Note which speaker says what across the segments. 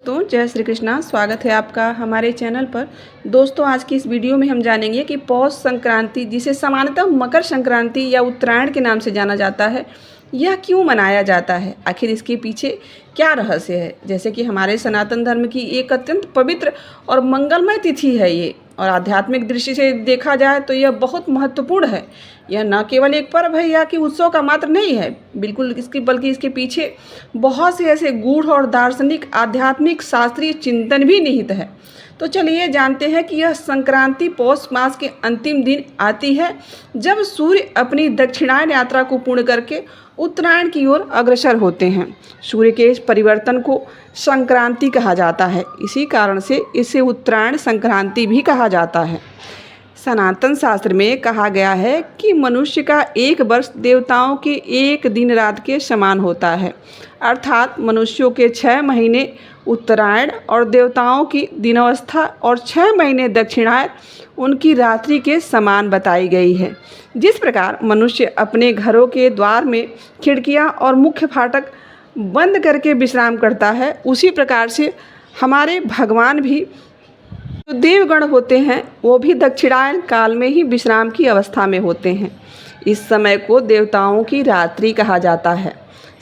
Speaker 1: दोस्तों, जय श्री कृष्णा। स्वागत है आपका हमारे चैनल पर। दोस्तों, आज की इस वीडियो में हम जानेंगे कि पौष संक्रांति, जिसे सामान्यतः मकर संक्रांति या उत्तरायण के नाम से जाना जाता है, यह क्यों मनाया जाता है। आखिर इसके पीछे क्या रहस्य है। जैसे कि हमारे सनातन धर्म की एक अत्यंत पवित्र और मंगलमय तिथि है ये, और आध्यात्मिक दृष्टि से देखा जाए तो यह बहुत महत्वपूर्ण है। यह न केवल एक पर्व है या कि उत्सव का मात्र नहीं है, बिल्कुल बल्कि इसके पीछे बहुत से ऐसे गूढ़ और दार्शनिक, आध्यात्मिक, शास्त्रीय चिंतन भी निहित है। तो चलिए जानते हैं कि यह संक्रांति पौष मास के अंतिम दिन आती है, जब सूर्य अपनी दक्षिणायन यात्रा को पूर्ण करके उत्तरायण की ओर अग्रसर होते हैं। सूर्य के इस परिवर्तन को संक्रांति कहा जाता है। इसी कारण से इसे उत्तरायण संक्रांति भी कहा जाता है। सनातन शास्त्र में कहा गया है कि मनुष्य का एक वर्ष देवताओं के एक दिन रात के समान होता है, अर्थात मनुष्यों के 6 महीने उत्तरायण और देवताओं की दिनावस्था और 6 महीने दक्षिणायन उनकी रात्रि के समान बताई गई है। जिस प्रकार मनुष्य अपने घरों के द्वार में खिड़कियां और मुख्य फाटक बंद करके विश्राम करता है, उसी प्रकार से हमारे भगवान भी, जो देवगण होते हैं, वो भी दक्षिणायन काल में ही विश्राम की अवस्था में होते हैं। इस समय को देवताओं की रात्रि कहा जाता है।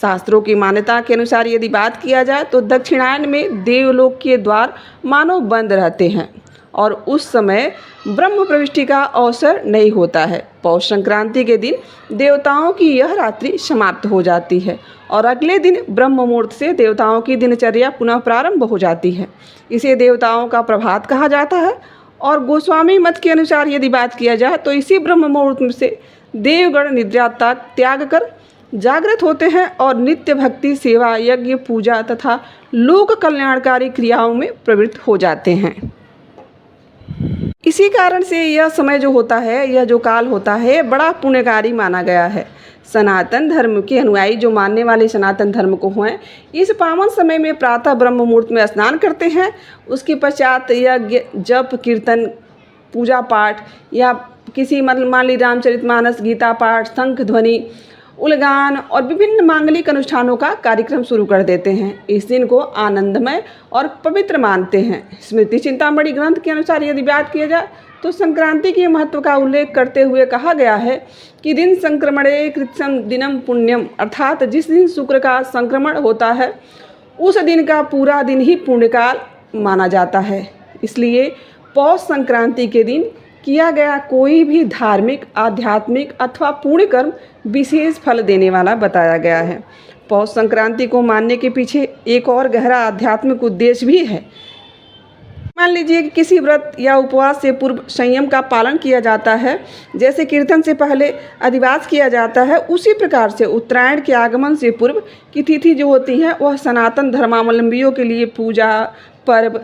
Speaker 1: शास्त्रों की मान्यता के अनुसार यदि बात किया जाए तो दक्षिणायन में देवलोक के द्वार मानो बंद रहते हैं और उस समय ब्रह्म प्रविष्टि का अवसर नहीं होता है। पौष संक्रांति के दिन देवताओं की यह रात्रि समाप्त हो जाती है और अगले दिन ब्रह्म मुहूर्त से देवताओं की दिनचर्या पुनः प्रारंभ हो जाती है। इसे देवताओं का प्रभात कहा जाता है। और गोस्वामी मत के अनुसार यदि बात किया जाए तो इसी ब्रह्म मुहूर्त से देवगण निद्रा त्याग कर जागृत होते हैं और नित्य भक्ति, सेवा, यज्ञ, पूजा तथा लोक कल्याणकारी क्रियाओं में प्रवृत्त हो जाते हैं। इसी कारण से यह समय जो होता है, यह जो काल होता है, बड़ा पुण्यकारी माना गया है। सनातन धर्म के अनुयायी, जो मानने वाले सनातन धर्म को हैं, इस पावन समय में प्रातः ब्रह्म मुहूर्त में स्नान करते हैं। उसके पश्चात यज्ञ, जप, कीर्तन, पूजा पाठ या किसी मान ली रामचरितमानस, गीता पाठ, शंख ध्वनि, उलगान और विभिन्न मांगलिक अनुष्ठानों का कार्यक्रम शुरू कर देते हैं। इस दिन को आनंदमय और पवित्र मानते हैं। स्मृति चिंतामणि ग्रंथ के अनुसार यदि बात किया जाए तो संक्रांति के महत्व का उल्लेख करते हुए कहा गया है कि दिन संक्रमणे कृत्सम दिनम पुण्यम, अर्थात जिस दिन शुक्र का संक्रमण होता है उस दिन का पूरा दिन ही पुण्यकाल माना जाता है। इसलिए पौष संक्रांति के दिन किया गया कोई भी धार्मिक, आध्यात्मिक अथवा पुण्य कर्म विशेष फल देने वाला बताया गया है। पौष संक्रांति को मानने के पीछे एक और गहरा आध्यात्मिक उद्देश्य भी है। मान लीजिए कि किसी व्रत या उपवास से पूर्व संयम का पालन किया जाता है, जैसे कीर्तन से पहले अधिवास किया जाता है, उसी प्रकार से उत्तरायण के आगमन से पूर्व की तिथि जो होती है, वह सनातन धर्मावलंबियों के लिए पूजा, पर्व,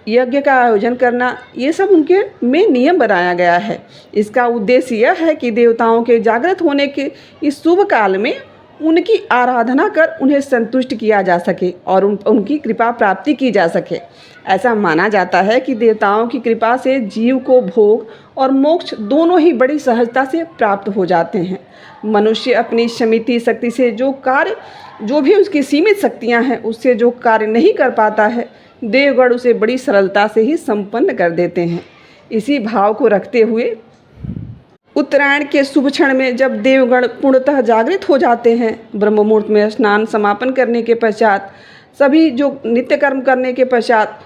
Speaker 1: यज्ञ का आयोजन करना, ये सब उनके में नियम बनाया गया है। इसका उद्देश्य यह है कि देवताओं के जागृत होने के इस शुभ काल में उनकी आराधना कर उन्हें संतुष्ट किया जा सके और उनकी कृपा प्राप्ति की जा सके। ऐसा माना जाता है कि देवताओं की कृपा से जीव को भोग और मोक्ष दोनों ही बड़ी सहजता से प्राप्त हो जाते हैं। मनुष्य अपनी सीमित शक्ति से जो भी उसकी सीमित शक्तियां हैं, उससे जो कार्य नहीं कर पाता है, देवगण उसे बड़ी सरलता से ही संपन्न कर देते हैं। इसी भाव को रखते हुए उत्तरायण के शुभ क्षण में जब देवगण पूर्णतः जागृत हो जाते हैं, ब्रह्म मुहूर्त में स्नान समापन करने के पश्चात, सभी जो नित्य कर्म करने के पश्चात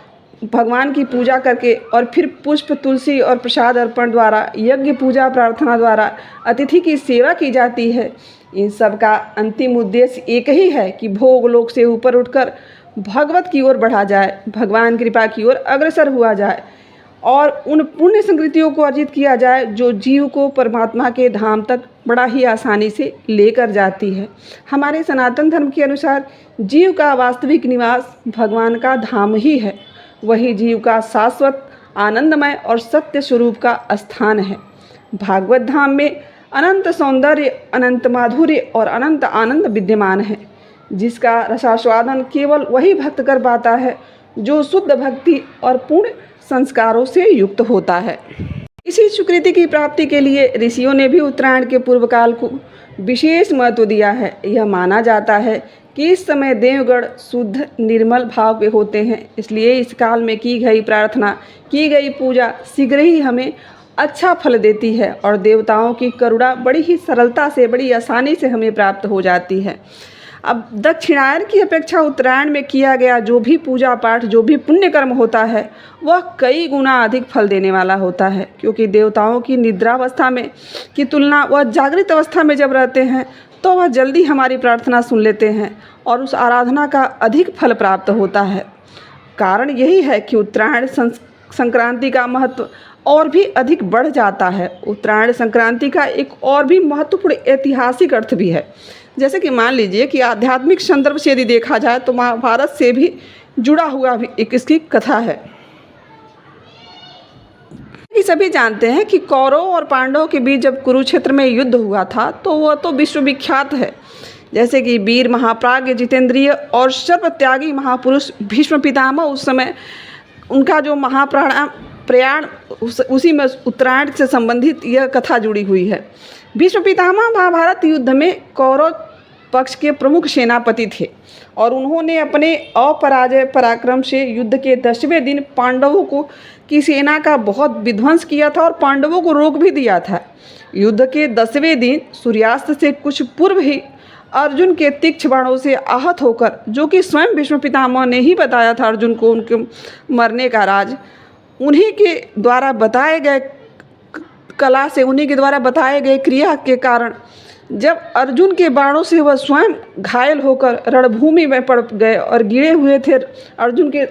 Speaker 1: भगवान की पूजा करके और फिर पुष्प, तुलसी और प्रसाद अर्पण द्वारा, यज्ञ, पूजा, प्रार्थना द्वारा अतिथि की सेवा की जाती है। इन सब का अंतिम उद्देश्य एक ही है कि भोग लोक से ऊपर उठकर भगवत की ओर बढ़ा जाए, भगवान कृपा की ओर अग्रसर हुआ जाए और उन पुण्य संकृतियों को अर्जित किया जाए जो जीव को परमात्मा के धाम तक बड़ा ही आसानी से लेकर जाती है। हमारे सनातन धर्म के अनुसार जीव का वास्तविक निवास भगवान का धाम ही है। वही जीव का शाश्वत, आनंदमय और सत्य स्वरूप का स्थान है। भागवत धाम में अनंत सौंदर्य, अनंत माधुर्य और अनंत आनंद विद्यमान है, जिसका रसास्वादन केवल वही भक्त कर पाता है जो शुद्ध भक्ति और पूर्ण संस्कारों से युक्त होता है। इसी सुकृति की प्राप्ति के लिए ऋषियों ने भी उत्तरायण के पूर्व काल को विशेष महत्व दिया है। यह माना जाता है कि इस समय देवगण शुद्ध निर्मल भाव के होते हैं, इसलिए इस काल में की गई प्रार्थना, की गई पूजा शीघ्र ही हमें अच्छा फल देती है और देवताओं की करुणा बड़ी ही सरलता से, बड़ी आसानी से हमें प्राप्त हो जाती है। अब दक्षिणायन की अपेक्षा उत्तरायण में किया गया जो भी पूजा पाठ, जो भी पुण्य कर्म होता है, वह कई गुना अधिक फल देने वाला होता है, क्योंकि देवताओं की निद्रावस्था में की तुलना वह जागृत अवस्था में जब रहते हैं तो वह जल्दी हमारी प्रार्थना सुन लेते हैं और उस आराधना का अधिक फल प्राप्त होता है। कारण यही है कि उत्तरायण संक्रांति का महत्व और भी अधिक बढ़ जाता है। उत्तरायण संक्रांति का एक और भी महत्वपूर्ण ऐतिहासिक अर्थ भी है। जैसे कि मान लीजिए कि आध्यात्मिक संदर्भ से यदि देखा जाए तो महाभारत से भी जुड़ा हुआ भी एक इसकी कथा है। ये सभी जानते हैं कि कौरवों और पांडवों के बीच जब कुरुक्षेत्र में युद्ध हुआ था तो वह तो विश्वविख्यात है। जैसे कि वीर महाप्राज्ञ जितेंद्रिय और सर्वत्यागी महापुरुष भीष्म पितामह, उस समय उनका जो प्रयाण उसी में उत्तरायण से संबंधित यह कथा जुड़ी हुई है। भीष्म पितामह महाभारत युद्ध में कौरव पक्ष के प्रमुख सेनापति थे और उन्होंने अपने अपराजय पराक्रम से युद्ध के 10वें दिन पांडवों की सेना का बहुत विध्वंस किया था और पांडवों को रोक भी दिया था। युद्ध के 10वें दिन सूर्यास्त से कुछ पूर्व ही अर्जुन के तीक्ष्ण बाणों से आहत होकर, जो कि स्वयं भीष्म पितामह ने ही बताया था अर्जुन को उनके मरने का राज, उन्हीं के द्वारा बताए गए कला से, उन्हीं के द्वारा बताए गए क्रिया के कारण जब अर्जुन के बाणों से वह स्वयं घायल होकर रणभूमि में पड़ गए और गिरे हुए थे अर्जुन के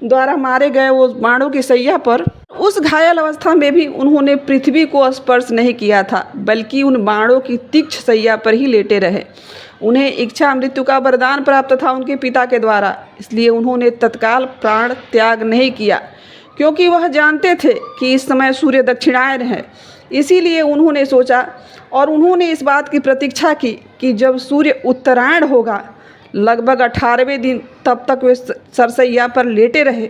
Speaker 1: द्वारा मारे गए वो बाणों की सैया पर, उस घायल अवस्था में भी उन्होंने पृथ्वी को स्पर्श नहीं किया था, बल्कि उन बाणों की तीक्ष्ण सैया पर ही लेटे रहे। उन्हें इच्छा मृत्यु का वरदान प्राप्त था उनके पिता के द्वारा, इसलिए उन्होंने तत्काल प्राण त्याग नहीं किया, क्योंकि वह जानते थे कि इस समय सूर्य दक्षिणायन है। इसीलिए उन्होंने सोचा और उन्होंने इस बात की प्रतीक्षा की कि जब सूर्य उत्तरायण होगा, लगभग 18वें दिन, तब तक वे सरसैया पर लेटे रहे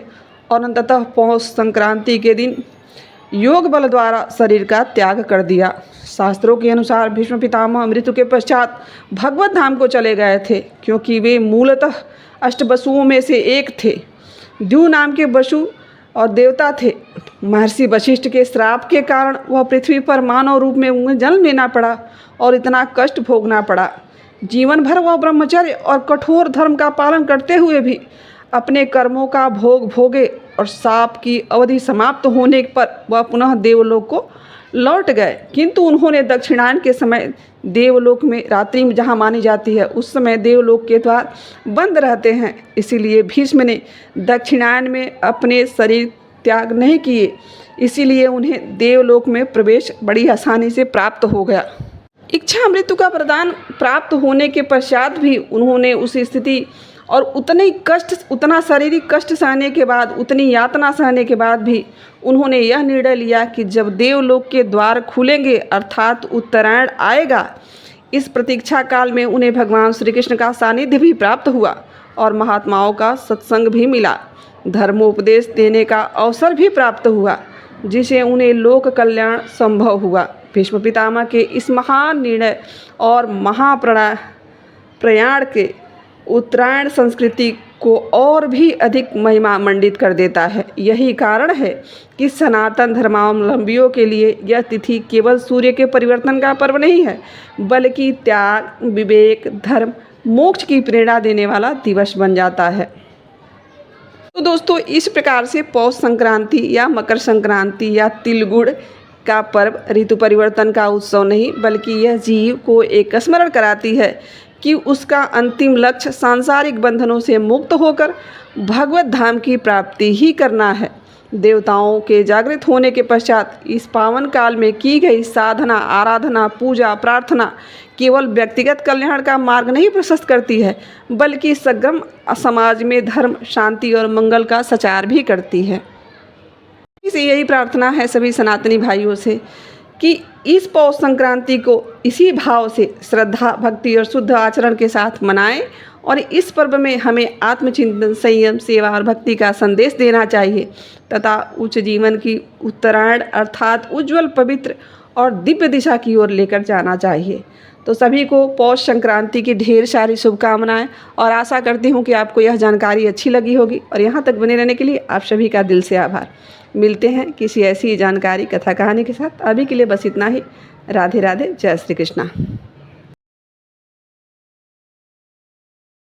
Speaker 1: और अंततः पौष संक्रांति के दिन योग बल द्वारा शरीर का त्याग कर दिया। शास्त्रों के अनुसार भीष्म पितामह मृत्यु के पश्चात भगवत धाम को चले गए थे, क्योंकि वे मूलतः अष्टवसुओं में से एक थे। द्यू नाम के वसु और देवता थे। महर्षि वशिष्ठ के श्राप के कारण वह पृथ्वी पर मानव रूप में उन्हें जन्म लेना पड़ा और इतना कष्ट भोगना पड़ा। जीवन भर वह ब्रह्मचर्य और कठोर धर्म का पालन करते हुए भी अपने कर्मों का भोग भोगे और शाप की अवधि समाप्त होने पर वह पुनः देवलोक को लौट गए। किंतु उन्होंने दक्षिणायन के समय देवलोक में रात्रि में जहाँ मानी जाती है, उस समय देवलोक के द्वार बंद रहते हैं, इसीलिए भीष्म ने दक्षिणायन में अपने शरीर त्याग नहीं किए, इसीलिए उन्हें देवलोक में प्रवेश बड़ी आसानी से प्राप्त हो गया। इच्छा मृत्यु का वरदान प्राप्त होने के पश्चात भी उन्होंने उस स्थिति और उतना शारीरिक कष्ट सहने के बाद, उतनी यातना सहने के बाद भी उन्होंने यह निर्णय लिया कि जब देवलोक के द्वार खुलेंगे अर्थात उत्तरायण आएगा, इस प्रतीक्षा काल में उन्हें भगवान श्री कृष्ण का सानिध्य भी प्राप्त हुआ और महात्माओं का सत्संग भी मिला। धर्मोपदेश देने का अवसर भी प्राप्त हुआ, जिसे उन्हें लोक कल्याण संभव हुआ। भीष्म पितामह के इस महान निर्णय और महाप्रयाण के उत्तरायण संस्कृति को और भी अधिक महिमा मंडित कर देता है। यही कारण है कि सनातन धर्मावलंबियों के लिए यह तिथि केवल सूर्य के परिवर्तन का पर्व नहीं है, बल्कि त्याग, विवेक, धर्म, मोक्ष की प्रेरणा देने वाला दिवस बन जाता है। तो दोस्तों, इस प्रकार से पौष संक्रांति या मकर संक्रांति या तिलगुड़ का पर्व ऋतु परिवर्तन का उत्सव नहीं, बल्कि यह जीव को एक स्मरण कराती है कि उसका अंतिम लक्ष्य सांसारिक बंधनों से मुक्त होकर भगवत धाम की प्राप्ति ही करना है। देवताओं के जागृत होने के पश्चात इस पावन काल में की गई साधना, आराधना, पूजा, प्रार्थना केवल व्यक्तिगत कल्याण का मार्ग नहीं प्रशस्त करती है, बल्कि समग्र समाज में धर्म, शांति और मंगल का संचार भी करती है। इसे यही प्रार्थना है सभी सनातनी भाइयों से कि इस पौष संक्रांति को इसी भाव से श्रद्धा, भक्ति और शुद्ध आचरण के साथ मनाएं और इस पर्व में हमें आत्मचिंतन, संयम, सेवा और भक्ति का संदेश देना चाहिए तथा उच्च जीवन की उत्तरायण अर्थात उज्जवल, पवित्र और दिव्य दिशा की ओर लेकर जाना चाहिए। तो सभी को पौष संक्रांति की ढेर सारी शुभकामनाएं और आशा करती हूँ कि आपको यह जानकारी अच्छी लगी होगी और यहाँ तक बने रहने के लिए आप सभी का दिल से आभार। मिलते हैं किसी ऐसी जानकारी कथा कहानी के साथ। अभी के लिए बस इतना ही। राधे राधे, जय श्री कृष्णा।